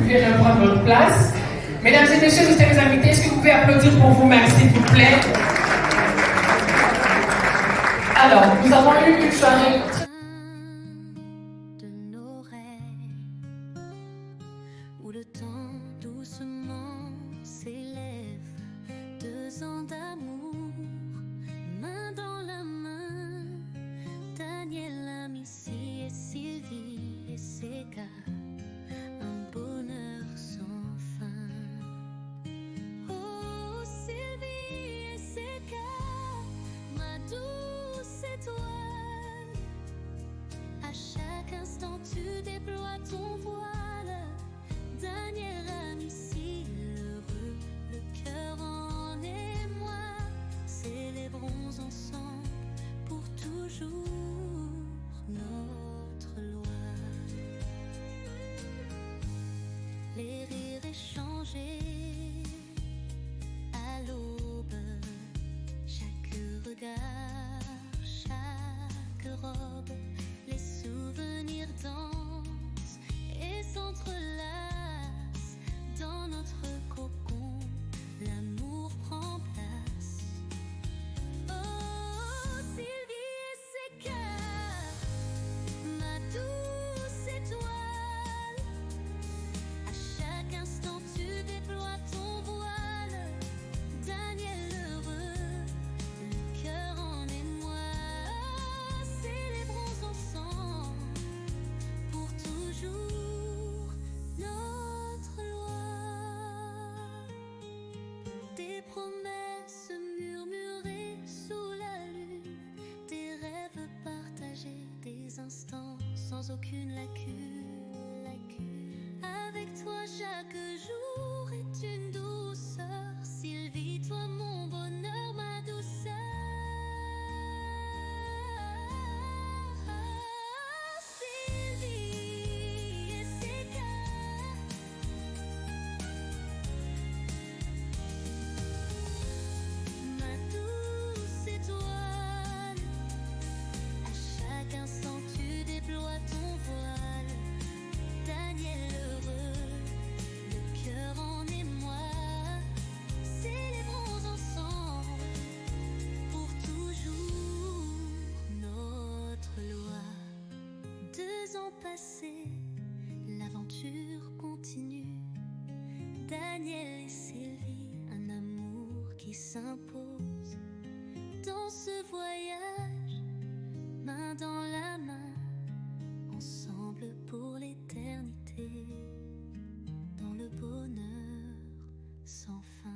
pouvez reprendre votre place. Mesdames et messieurs, nous sommes invités. Est-ce que vous pouvez applaudir pour vous-même, s'il vous plaît? Alors, nous avons eu une soirée de nos rêves, où le temps doucement s'élève, 2 ans d'amour, main dans la main, Daniela, Missy et Sylvie et Seka, un bonheur sans fin. Oh Sylvie et Seka, ma douce étoile, à chaque instant tu déploies ton voile. Daniela, Missy, heureux, le cœur en émoi, célébrons ensemble pour toujours notre loi. Les rires échangés à l'aube, chaque regard, chaque robe, les souvenirs dansent et s'entrelacent dans notre cocon, l'amour prend place. Oh Sylvie et Seka, ma douce étoile, à chaque instant tu déploies ton voile. Daniel heureux, le cœur en émoi, célébrons ensemble pour toujours notre loi. Des promesses murmurées sous la lune, des rêves partagés, des instants sans aucune lacune. Avec toi chaque jour est une douceur, Sylvie, toi mon bonheur, ma douceur. Sylvie et Seka, ma douce étoile, à chaque instant tu déploies ton voile. Daniel heureux, le cœur en émoi, célébrons ensemble pour toujours notre loi. 2 ans passés, l'aventure continue. Daniel et Sylvie, un amour qui s'impose dans ce voyage, main dans la main, ensemble pour l'éternité, dans le bonheur sans fin.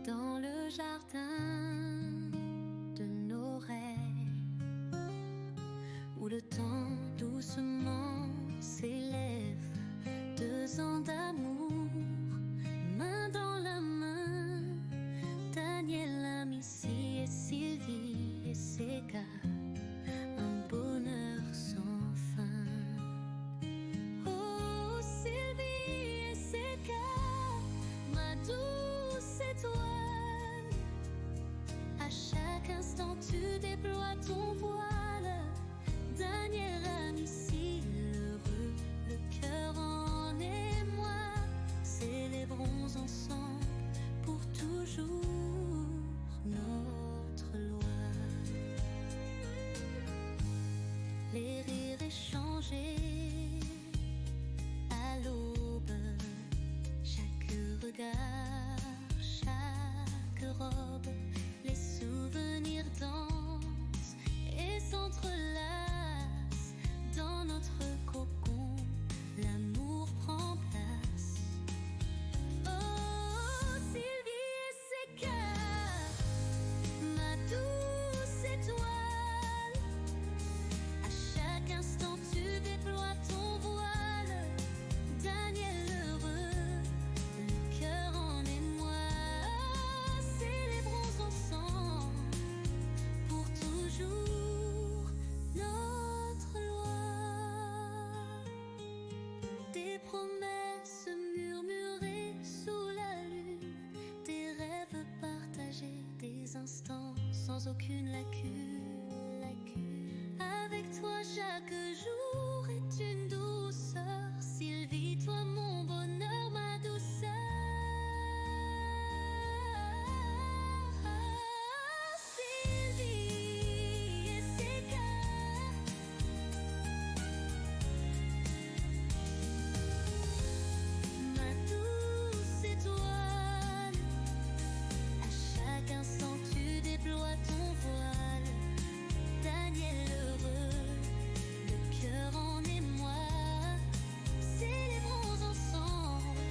Dans le jardin de nos rêves, où le temps doucement s'élève, 2 ans d'amour, main dans la main, Daniela, Missy et Sylvie et Seka, un bonheur sans fin. Oh Sylvie et Seka, ma douce étoile, à chaque instant tu déploies ton voile. Daniela, Missy, heureux, le cœur en émoi, célébrons ensemble pour toujours notre loi. Les rires échangés à l'aube, chaque regard, chaque robe, les souvenirs dansent et s'entrelacent dans notre cocon, l'amour prend place. Oh Sylvie et Seka, ma douce étoile, à chaque instant tu déploies ton voile. Daniel heureux, le cœur en émoi, célébrons ensemble pour toujours notre loi. aucune lacune. Avec toi chaque jour est une douceur. Sylvie, toi mon bonheur, ma douceur. Sylvie et ses cœurs, ma douce étoile. À chaque instant tu déploies ton voile. Daniel heureux, le cœur en émoi. Célébrons ensemble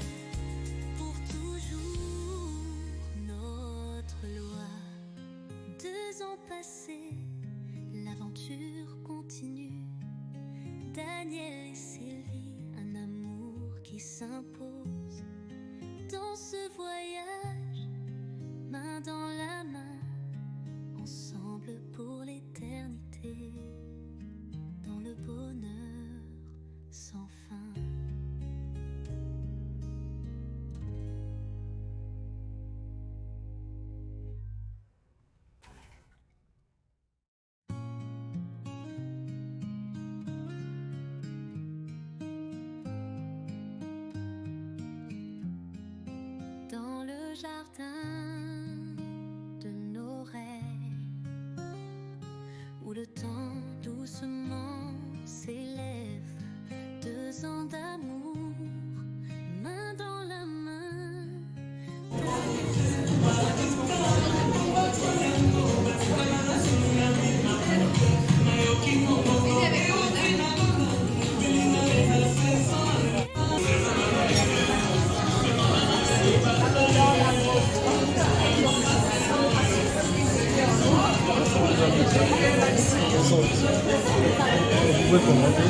pour toujours notre loi. 2 ans passés, l'aventure continue. Daniel et Sylvie, un amour qui s'impose. Dans ce voyage, main dans la main, ensemble pour l'éternité, dans le bonheur sans fin. Dans le jardin de nos rêves, où le temps doucement s'élève. 2 ans d'amour, main dans la main. Vous pouvez commenter.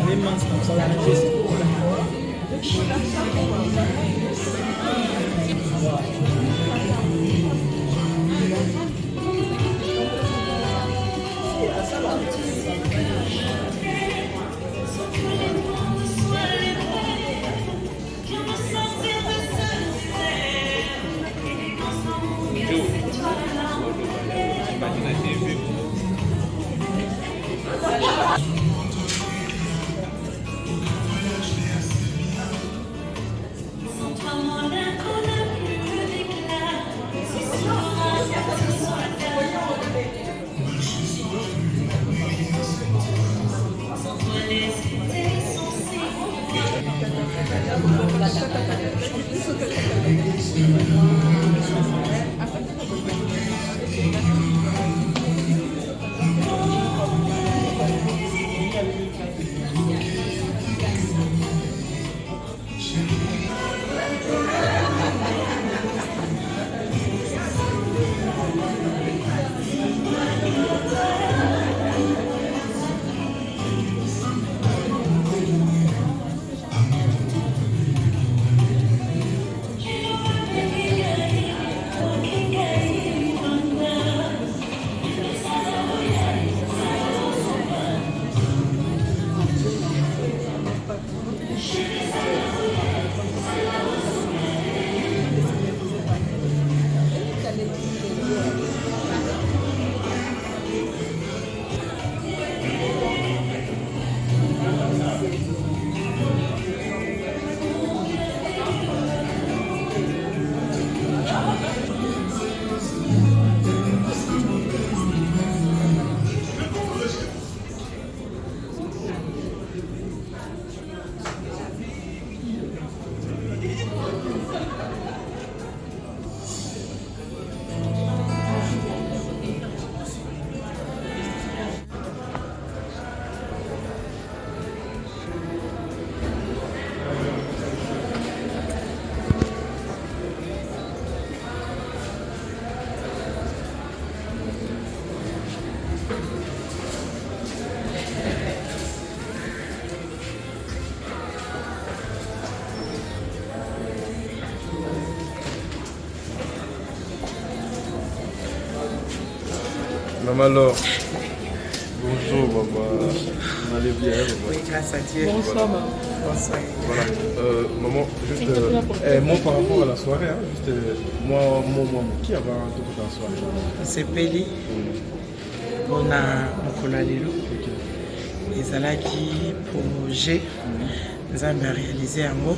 Les mains, c'est comme ça, la même geste. Maman Laure. Bonjour maman. Vous allez bien maman? Oui, grâce à Dieu. Bonsoir, maman. Bonsoir. Voilà. Maman, juste moi par rapport à la soirée, hein, juste moi, qui avait un truc dans la soirée? Sepeli mpona mokolo ya lelo ezalaki projet nzambe aréalise yango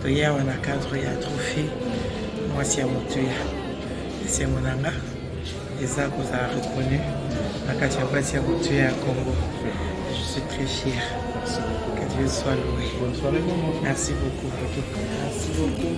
toye awa na cadre ya trophée mwasi ya motuya esengo na nga eza kozala reconnu na kati ya basi ya motuya ya Congo. Je suis très fière. Que Dieu soit loué. Bonne soirée maman. Merci beaucoup. Merci beaucoup.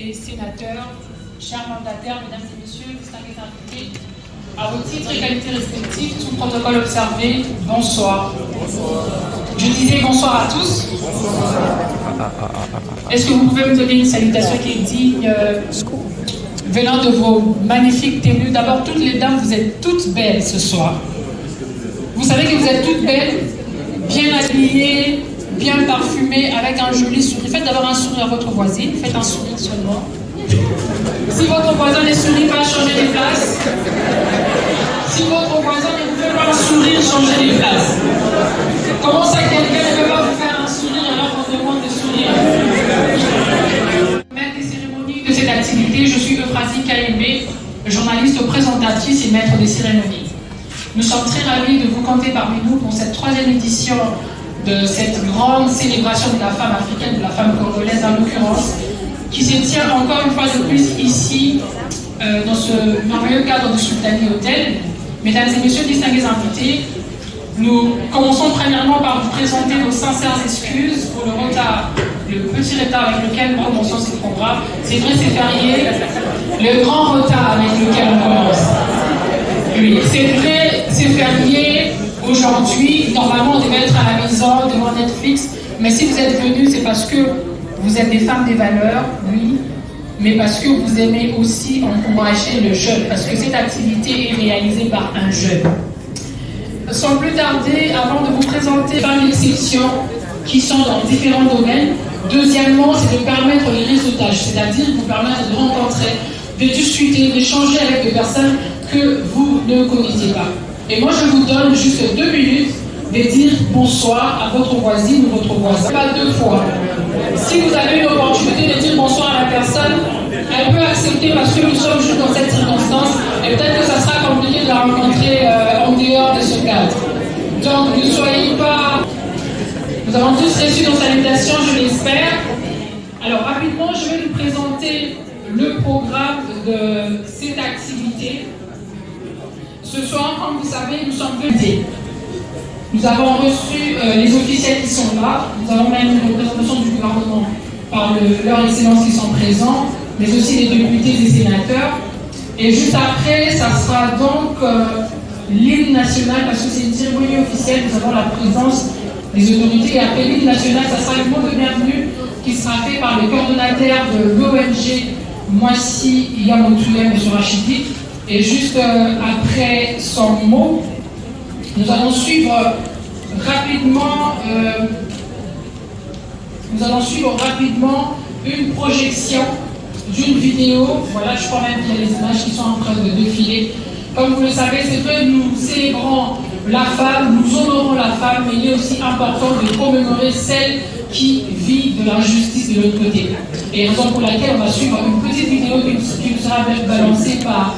et sénateurs, chers mandataires, mesdames et messieurs, distingués invités, à vos titres et qualités respectifs, tout protocole observé, bonsoir. Je disais bonsoir à tous. Est-ce que vous pouvez me donner une salutation qui est digne venant de vos magnifiques tenues? D'abord, toutes les dames, vous êtes toutes belles ce soir. Vous savez que vous êtes toutes belles, bien habillées, bien parfumées, avec un joli sourire. Faites d'abord un sourire à votre voisine, faites un sourire seulement. Si votre voisin ne sourit pas, changez les places. Si votre voisin ne vous fait pas un sourire, changez les places. Comment ça, quelqu'un ne peut pas vous faire un sourire alors qu'on demande de sourire? Maître des cérémonies de cette activité, je suis Euphrasie Kaembe, journaliste présentatrice et maître des cérémonies. Nous sommes très ravis de vous compter parmi nous pour cette 3e édition de cette grande célébration de la femme africaine, de la femme congolaise en l'occurrence, qui se tient encore une fois de plus ici, dans ce merveilleux cadre du Sultani Hotel. Mesdames et messieurs, distingués invités, nous commençons premièrement par vous présenter nos sincères excuses pour le retard, le petit retard avec lequel nous commençons ce programme. C'est vrai, c'est férié, le grand retard avec lequel on commence. Oui, c'est vrai, c'est férié aujourd'hui. Normalement, on devait être à la maison devant Netflix, mais si vous êtes venus, c'est parce que vous êtes des femmes des valeurs, oui, mais parce que vous aimez aussi encourager le jeune, parce que cette activité est réalisée par un jeune. Sans plus tarder, avant de vous présenter les femmes d'exception qui sont dans différents domaines, deuxièmement, c'est de permettre les réseautages, c'est-à-dire vous permettre de rencontrer, de discuter, d'échanger avec des personnes que vous ne connaissez pas. Et moi, je vous donne juste 2 minutes de dire bonsoir à votre voisine ou votre voisin. Pas 2 fois. Si vous avez une opportunité de dire bonsoir à la personne, elle peut accepter parce que nous sommes juste dans cette circonstance et peut-être que ça sera compliqué de la rencontrer en dehors de ce cadre. Donc ne soyez pas... Nous avons tous reçu nos salutations, je l'espère. Alors rapidement, je vais vous présenter le programme de cette activité. Ce soir, comme vous savez, nous sommes venus. Nous avons reçu les officiels qui sont là. Nous avons même une représentation du gouvernement par leurs excellences qui sont présents, mais aussi les députés et sénateurs. Et juste après, ça sera donc l'hymne national, parce que c'est une cérémonie officielle. Nous avons la présence des autorités. Et après l'hymne national, ça sera le mot de bienvenue qui sera fait par le coordonnateur de l'ONG Moissi Yamoutouya, M. Rachidi. Et juste après son mot, nous allons suivre rapidement une projection d'une vidéo. Voilà, je crois même qu'il y a les images qui sont en train de défiler. Comme vous le savez, c'est vrai, nous célébrons la femme, nous honorons la femme, mais il est aussi important de commémorer celle qui vit de l'injustice de l'autre côté. Et raison pour laquelle on va suivre une petite vidéo qui nous sera balancée par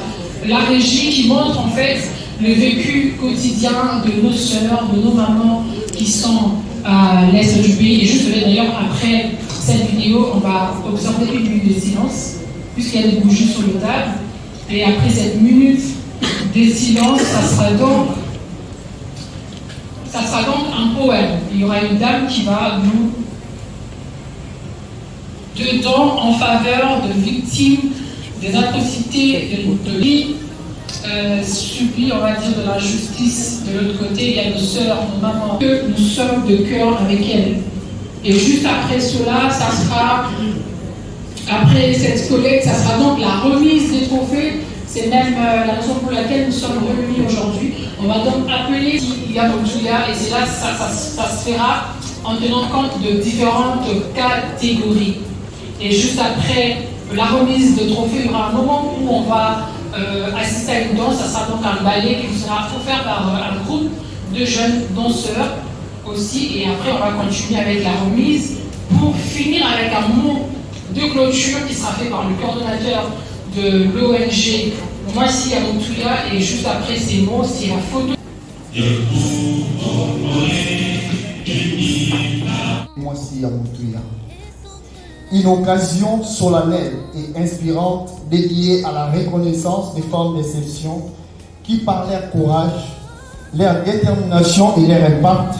la régie qui montre en fait le vécu quotidien de nos sœurs, de nos mamans qui sont à l'est du pays. Et juste d'ailleurs, après cette vidéo, on va observer une minute de silence, puisqu'il y a des bougies sur le table. Et après cette minute de silence, ça sera donc un poème. Il y aura une dame qui va nous dedans en faveur de victimes des atrocités de l'île. Subit, on va dire, de la justice de l'autre côté. Il y a nos sœurs, nos mamans, que nous sommes de cœur avec elles. Et juste après cela, ça sera, après cette collecte, ça sera donc la remise des trophées. C'est même la raison pour laquelle nous sommes réunis aujourd'hui. On va donc appeler Yamoutouya et c'est là que ça se fera en tenant compte de différentes catégories. Et juste après la remise de trophées, il y aura un moment où on va assister à une danse. Ça sera donc un ballet qui vous sera offert par un groupe de jeunes danseurs aussi. Et après, on va continuer avec la remise pour finir avec un mot de clôture qui sera fait par le coordonnateur de l'ONG Moissi Yamoutouya. Et juste après ces mots, c'est la photo. Moissi Yamoutouya. Une occasion solennelle et inspirante dédiée à la reconnaissance des femmes d'exception qui, par leur courage, leur détermination et leur impact,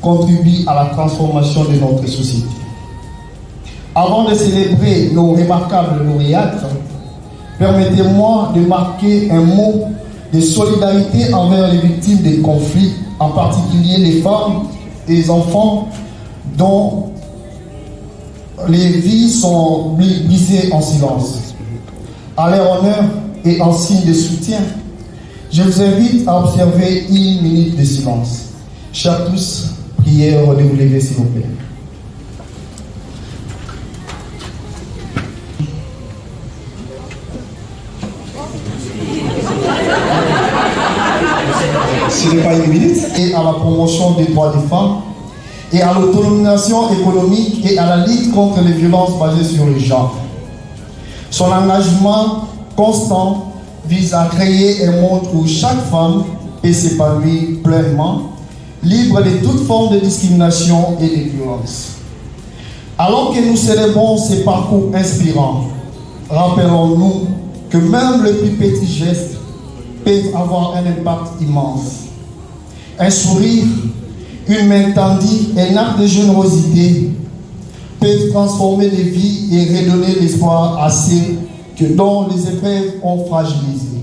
contribuent à la transformation de notre société. Avant de célébrer nos remarquables lauréates, permettez-moi de marquer un mot de solidarité envers les victimes des conflits, en particulier les femmes et les enfants dont les vies sont brisées en silence. À leur honneur et en signe de soutien, je vous invite à observer 1 minute de silence. Chers tous, prière de vous lever s'il vous plaît. Ce n'est pas 1 minute. Et à la promotion des droits des femmes, et à l'autonomisation économique et à la lutte contre les violences basées sur le genre. Son engagement constant vise à créer un monde où chaque femme peut s'épanouir pleinement, libre de toute forme de discrimination et de violence. Alors que nous célébrons ces parcours inspirants, rappelons-nous que même les plus petits gestes peuvent avoir un impact immense. Un sourire, une main tendue et un acte de générosité peuvent transformer des vies et redonner l'espoir à ceux dont les épreuves ont fragilisé.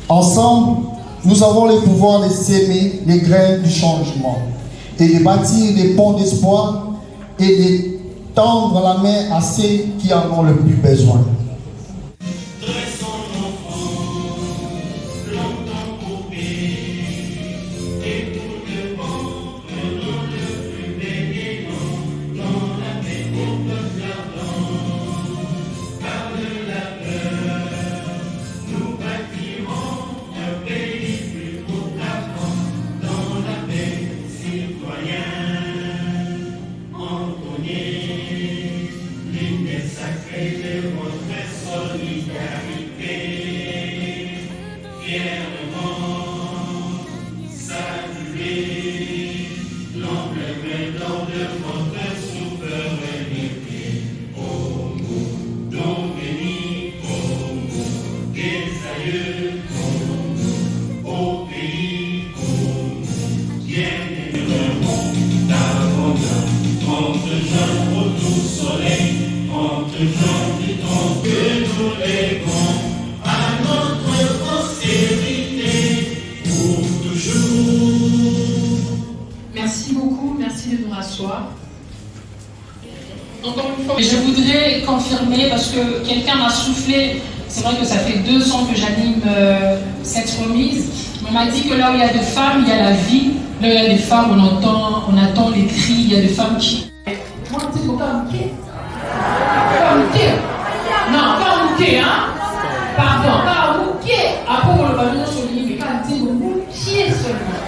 Ensemble, nous avons le pouvoir de s'aimer les graines du changement et de bâtir des ponts d'espoir et de tendre la main à ceux qui en ont le plus besoin. Merci beaucoup, merci de nous rasseoir. Encore une fois, je voudrais confirmer, parce que quelqu'un m'a soufflé, c'est vrai que ça fait 2 ans que j'anime cette remise, on m'a dit que là où il y a des femmes, il y a la vie, là où il y a des femmes, on attend les cris, il y a des femmes qui... Moi, tu sais, non, pas mouquet, hein? Pardon, pas mouquet. Après, on le va nous souligner, mais quand tu dis mouquet seulement.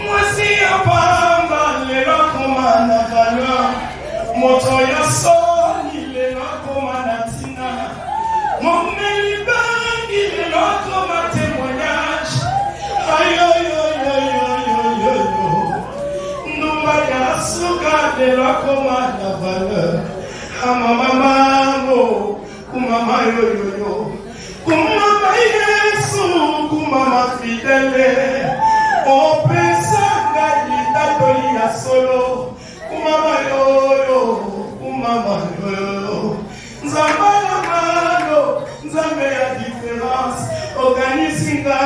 Moi, si à Pamba, les recommandent à valeur. Moto ya soni, les recommandent à Tina. Mon Mélibangi, les recommandent à témoignage. Aïe, aïe, aïe, aïe, aïe, aïe, aïe. Nous, ya suka, les recommandent à valeur. Amamamamo, kumama yoyoyo, kumama Yesu, kumama fidèle. On pesanga litatoli ya solo, kumama yoyo, kumama yoyo. Nzambala mano, nzambe ya différence, organisinga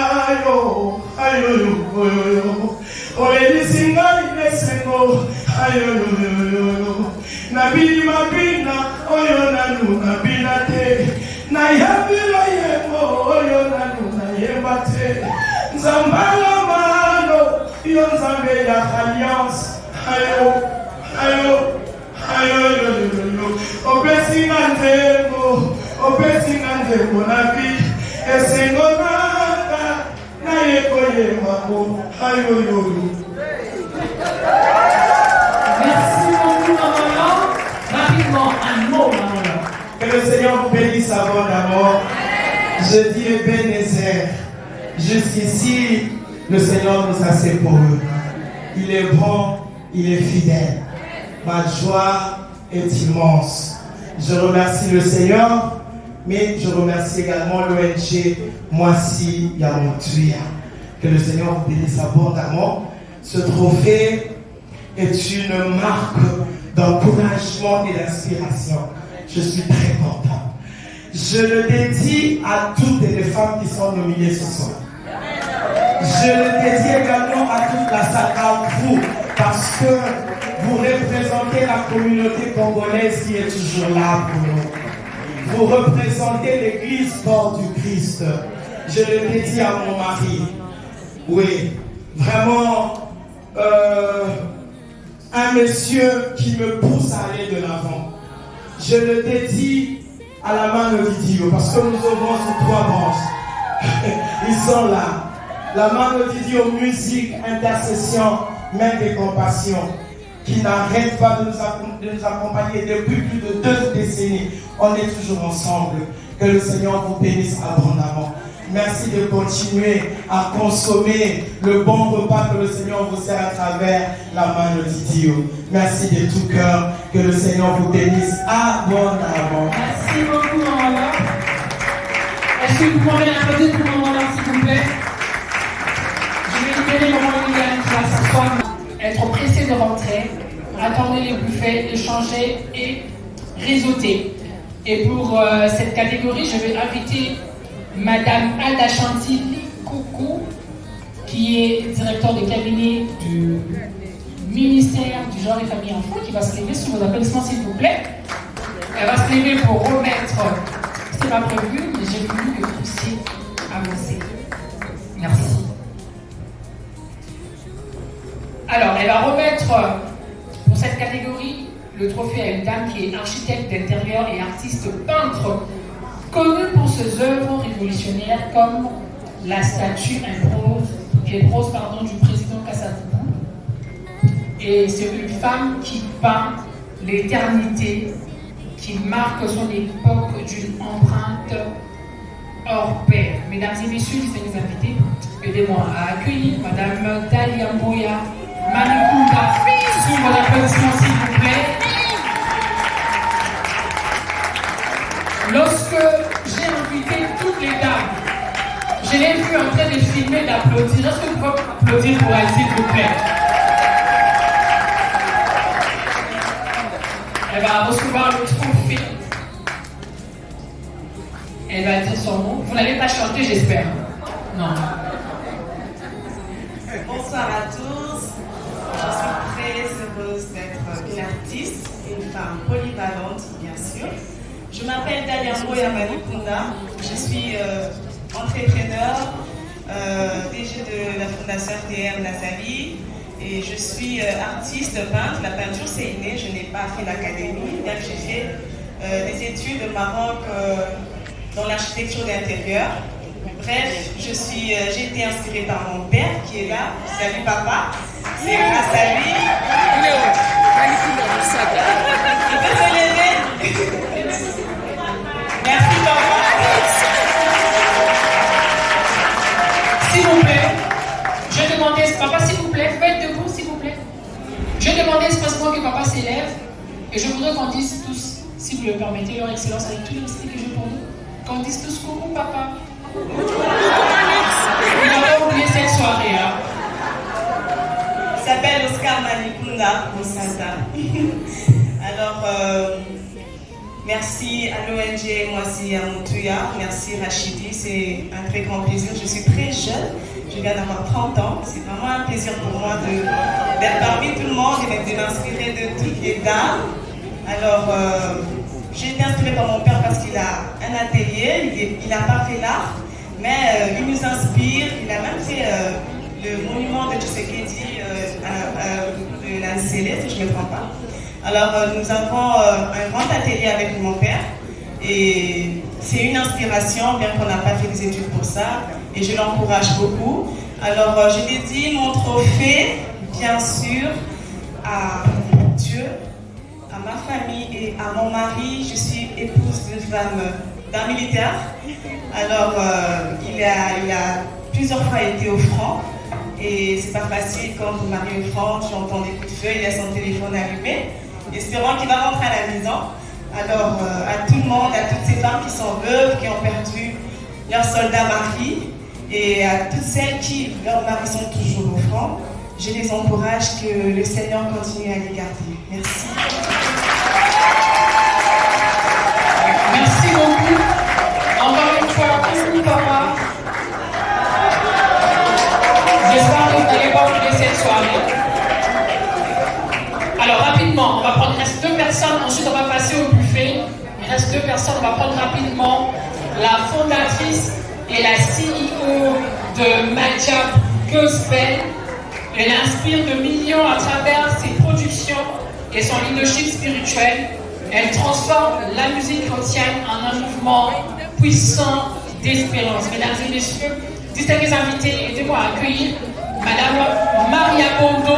yo, ayoyo yoyo. Olelisinga inesengo, ayoyo yoyo. Nabili mabina, oyo nanu nabila te. Na yabila yemo, oyo nanu na yeba te. Nzambala mano, yo nzambe ya alliance. Ayo, ayo, ayo, yo, yo, yo. Obesinga nzembo na vi. Esengo naka, na yeko yemako. Ayo, yo, yo. Merci beaucoup, maman. Rapidement, un mot, maman. Que le Seigneur vous bénisse abondamment. Je dis Ebenezer. Jusqu'ici, le Seigneur nous a secourus. Il est bon, il est fidèle. Ma joie est immense. Je remercie le Seigneur, mais je remercie également l'ONG Moissy Yamotuya. Que le Seigneur vous bénisse abondamment. Ce trophée est une marque d'encouragement et d'inspiration. Je suis très content. Je le dédie à toutes les femmes qui sont nominées ce soir. Je le dédie également à toute la salle, à vous, parce que vous représentez la communauté congolaise qui est toujours là pour nous. Vous représentez l'église corps du Christ. Je le dédie à mon mari. Oui, vraiment, un monsieur qui me pousse à aller de l'avant. Je le dédie à la main de Didio, parce que nous œuvrons sur 3 branches. Ils sont là. La main de Didio, musique, intercession, main de compassion, qui n'arrête pas de nous accompagner depuis plus de 2 décennies. On est toujours ensemble. Que le Seigneur vous bénisse abondamment. Merci de continuer à consommer le bon repas que le Seigneur vous sert à travers la main de Didio. Merci de tout cœur. Que le Seigneur vous bénisse abondamment. Merci beaucoup, Maman. Est-ce que vous pouvez l'applaudir pour Maman, s'il vous plaît? Je vais libérer Maman Liliane qui va s'asseoir, être pressée de rentrer, attendre les buffets, échanger et réseauter. Et pour cette catégorie, je vais inviter Madame Ada Chantilly Coucou, qui est directeur de cabinet du ministère du genre et famille enfants, qui va se lever sous vos applaudissements, s'il vous plaît. Elle va se lever pour remettre, c'est pas prévu, mais j'ai voulu que vous puissiez avancer. Merci. Alors, elle va remettre pour cette catégorie le trophée à une dame qui est architecte d'intérieur et artiste peintre, connue pour ses œuvres révolutionnaires comme la statue du président Kassavubu. Et c'est une femme qui peint l'éternité, qui marque son époque d'une empreinte hors pair. Mesdames et messieurs, les invités, aidez-moi à accueillir Madame Dalia Mboya Manikunda sous vos applaudissements, s'il vous plaît. Lorsque j'ai invité toutes les dames, je l'ai vue en train de filmer, d'applaudir. Est-ce que vous pouvez applaudir pour elle, s'il vous plaît? Elle va recevoir le trophée. Elle va dire son nom. Vous n'allez pas chanter, j'espère. Non. Bonsoir à tous. Je suis très heureuse d'être une artiste, une femme polyvalente, bien sûr. Je m'appelle Dalia Mboya Manikunda. Je suis entrepreneur, DG de la Fondation FDR Nazali. Et je suis artiste peintre. La peinture, c'est inné. Je n'ai pas fait l'académie. Bien que j'ai fait des études au Maroc dans l'architecture d'intérieur. Bref, j'ai été inspirée par mon père qui est là. Salut papa. C'est grâce à lui. Je peux se lever. Merci papa. S'il vous plaît, je demandais, papa s'il vous plaît, faites debout s'il vous plaît. Je demandais expressément que papa s'élève et je voudrais qu'on dise tous, si vous le permettez, leur excellence avec tout le respect que j'ai pour nous, qu'on dise tous coucou papa. On n'a pas oublié cette soirée. Hein. Il s'appelle Oscar Manikunda Moussata. Alors, merci à l'ONG Moissi à Moutouya. Merci Rachidi, c'est un très grand plaisir. Je suis très jeune, je viens d'avoir 30 ans. C'est vraiment un plaisir pour moi d'être parmi tout le monde et de m'inspirer de toutes les dames. Alors, j'ai été inspirée par mon père parce qu'il a un atelier, il n'a pas fait l'art, mais il nous inspire. Il a même fait le monument de Tshisekedi de la Céleste, si je ne me trompe pas. Alors nous avons un grand atelier avec mon père et c'est une inspiration, bien qu'on n'a pas fait des études pour ça, et je l'encourage beaucoup. Alors je dédie mon trophée, bien sûr, à Dieu, à ma famille et à mon mari. Je suis épouse d'une femme d'un militaire. Alors il a plusieurs fois été au front. Et c'est pas facile quand vous mariez au front, tu entends des coups de feu, il a son téléphone allumé, espérant qu'il va rentrer à la maison. Alors à tout le monde, à toutes ces femmes qui sont veuves, qui ont perdu leur soldat mari, et à toutes celles qui, leurs maris sont toujours au front, je les encourage que le Seigneur continue à les garder. Merci. Merci beaucoup. Encore une fois, merci papa. J'espère que vous n'allez pas oublier cette soirée. Alors rapidement, on va prendre, il reste 2 personnes, ensuite on va passer au buffet. Il reste 2 personnes, on va prendre rapidement la fondatrice et la CEO de Madjab Gospel. Elle inspire de millions à travers ses productions et son leadership spirituel. Elle transforme la musique chrétienne en un mouvement puissant d'espérance. Mesdames et messieurs, distingués invités, aidez-moi à accueillir Madame Maria Bondo.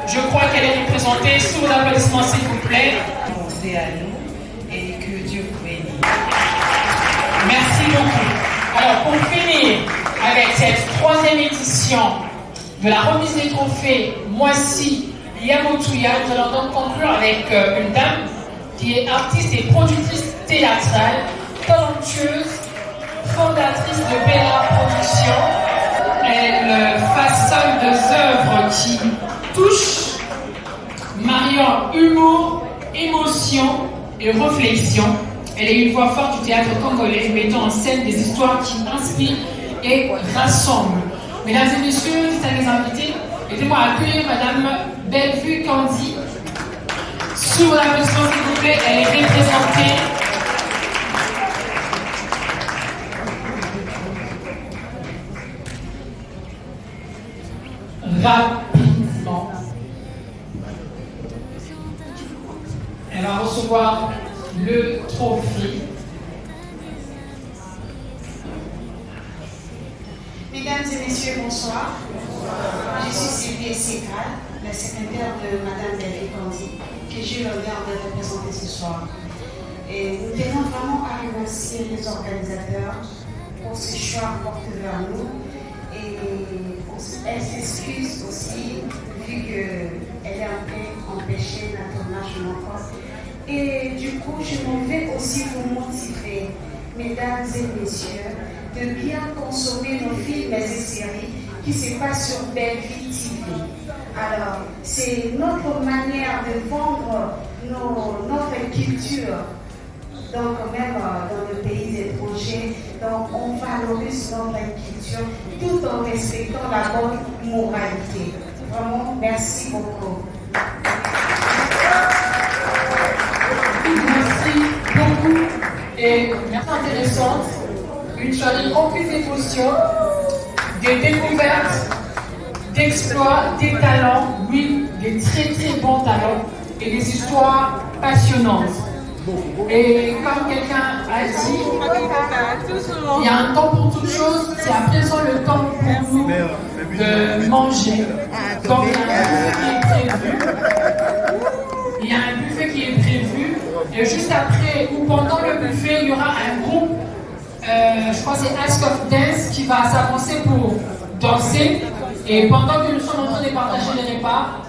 Je crois qu'elle est représentée sous l'applaudissement, s'il vous plaît. Pensez à nous et que Dieu vous bénisse. Merci beaucoup. Alors, pour finir avec cette 3e édition de la remise des trophées Moissy Yamotouya, nous allons donc conclure avec une dame qui est artiste et productrice théâtrale, talentueuse, fondatrice de Bella Productions. Elle façonne des œuvres qui touchent, mariant humour, émotion et réflexion. Elle est une voix forte du théâtre congolais, mettant en scène des histoires qui inspirent et rassemblent. Mesdames et messieurs, distingués invités, aidez-moi à accueillir Madame Bellevue Candy. Sur la question, s'il vous plaît, elle est représentée. Rapidement. Elle va recevoir le trophée. Mesdames et messieurs, bonsoir. Je suis Sylvie Ségal, la secrétaire de Madame Bellevue Candy, que j'ai l'honneur de représenter ce soir. Et nous tenons vraiment à remercier les organisateurs pour ce choix porté vers nous. Et elle s'excuse aussi, vu qu'elle est un peu empêchée d'un tournage de mon corps. Et du coup, je m'en vais aussi vous motiver, mesdames et messieurs, de bien consommer nos films et séries qui se passent sur Bellevue TV. Alors, c'est notre manière de vendre notre culture, donc même dans les pays étrangers. Donc, on valorise notre culture tout en respectant la bonne moralité. Vraiment, merci beaucoup. Merci beaucoup et merci intéressante. Une soirée remplie d'émotions, des découvertes, d'exploits, des talents, oui, des très très bons talents et des histoires passionnantes. Et comme quelqu'un a dit, il y a un temps pour toute chose, c'est à présent le temps pour nous de manger. Donc il y a un buffet qui est prévu et juste après ou pendant le buffet, il y aura un groupe, je crois que c'est Ask of Dance qui va s'avancer pour danser. Et pendant que nous sommes en train de partager les repas,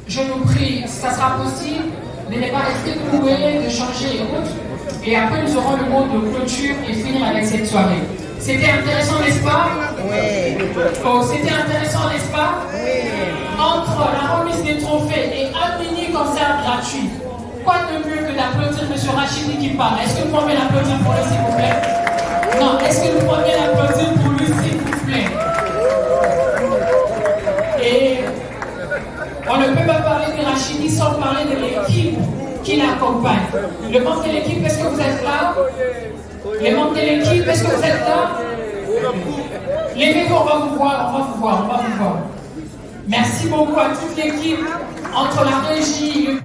je nous prie, si ça sera possible, de ne pas rester coués, de changer et autres. Et après, nous aurons le mot de clôture et finir avec cette soirée. C'était intéressant, n'est-ce pas? Oui. Oh, c'était intéressant, n'est-ce pas? Oui. Entre la remise des trophées et un mini-concert gratuit, quoi de mieux que d'applaudir M. Rachidi qui parle? Est-ce que vous pouvez l'applaudir pour lui, s'il vous plaît? Non, est-ce que vous pouvez l'applaudir pour lui, s'il vous plaît? Et on ne peut pas parler de Rachidi sans parler de l'équipe qui l'accompagne. Le membre de l'équipe, est-ce que vous êtes là? Les membres de l'équipe, est-ce que vous êtes là? Levez-vous, on va vous voir, on va vous voir, on va vous voir. Merci beaucoup à toute l'équipe, entre la régie,